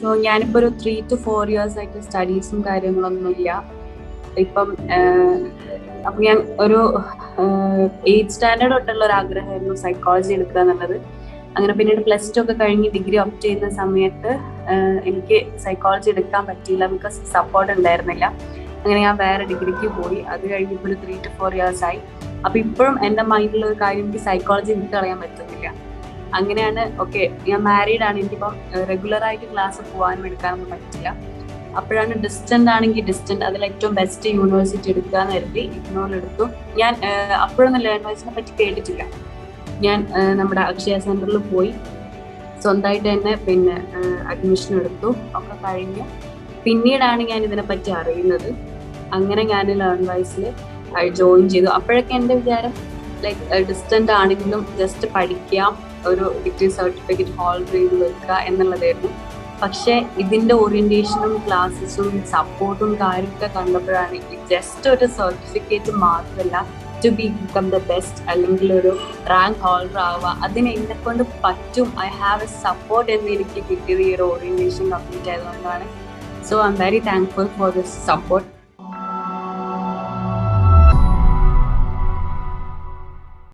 So ഞാനിപ്പോൾ ഒരു 3 to 4 years ആയിട്ട് സ്റ്റഡീസും കാര്യങ്ങളൊന്നുമില്ല. ഇപ്പം അപ്പം ഞാൻ ഒരു 8th സ്റ്റാൻഡേർഡ് തൊട്ടുള്ള ഒരു ആഗ്രഹമായിരുന്നു സൈക്കോളജി എടുക്കുക എന്നുള്ളത്. അങ്ങനെ പിന്നീട് +2 ഒക്കെ കഴിഞ്ഞ് ഡിഗ്രി ഓപ്റ്റ് ചെയ്യുന്ന സമയത്ത് എനിക്ക് സൈക്കോളജി എടുക്കാൻ പറ്റിയില്ല, ബിക്കോസ് സപ്പോർട്ട് ഉണ്ടായിരുന്നില്ല. അങ്ങനെ ഞാൻ വേറെ ഡിഗ്രിക്ക് പോയി. അത് കഴിഞ്ഞ് ഇപ്പോൾ ഒരു 3 to 4 years ആയി. അപ്പം ഇപ്പോഴും എൻ്റെ മൈൻഡിലുള്ള ഒരു കാര്യം, എനിക്ക് സൈക്കോളജി വിട്ട് കളയാൻ പറ്റുന്നില്ല. അങ്ങനെയാണ് ഓക്കെ, ഞാൻ മാരീഡ് ആണ്, എനിക്കിപ്പം റെഗുലറായിട്ട് ക്ലാസ് പോകാനും എടുക്കാനൊന്നും പറ്റില്ല. അപ്പോഴാണ് ഡിസ്റ്റന്റ് ആണെങ്കിൽ ഡിസ്റ്റന്റ്, അതിൽ ഏറ്റവും ബെസ്റ്റ് യൂണിവേഴ്സിറ്റി എടുക്കുക എന്ന് കരുതി IGNOU എടുത്തു. ഞാൻ അപ്പോഴൊന്നും ലേൺവൈസിനെ പറ്റി കേട്ടിട്ടില്ല. ഞാൻ നമ്മുടെ അക്ഷയ സെന്ററിൽ പോയി സ്വന്തമായിട്ട് തന്നെ പിന്നെ അഡ്മിഷൻ എടുത്തു. ഒക്കെ കഴിഞ്ഞു പിന്നീടാണ് ഞാൻ ഇതിനെപ്പറ്റി അറിയുന്നത്. അങ്ങനെ ഞാൻ ലേൺവൈസിൽ ജോയിൻ ചെയ്തു. അപ്പോഴൊക്കെ എൻ്റെ വിചാരം ലൈക്ക് ഡിസ്റ്റന്റ് ആണെങ്കിലും ജസ്റ്റ് പഠിക്കാം, ഒരു ഡിഗ്രി സർട്ടിഫിക്കറ്റ് ഹോൾഡ് ചെയ്ത് വെക്കുക എന്നുള്ളതായിരുന്നു. പക്ഷെ ഇതിന്റെ ഓറിയന്റേഷനും ക്ലാസ്സസും സപ്പോർട്ടും കാര്യമൊക്കെ കണ്ടപ്പോഴാണ് ജസ്റ്റ് ഒരു സർട്ടിഫിക്കറ്റ് മാത്രമല്ല, ടു ബിക്കം ദ ബെസ്റ്റ് അല്ലെങ്കിൽ ഒരു റാങ്ക് ഹോൾഡർ ആവുക, അതിന് എന്നെ കൊണ്ട് പറ്റും, ഐ ഹാവ് എ സപ്പോർട്ട് എന്ന് എനിക്ക് കിട്ടിയത് ഈ ഒരു ഓറിയന്റേഷൻ കംപ്ലീറ്റ് ആയതുകൊണ്ടാണ്. So I am very thankful for this support.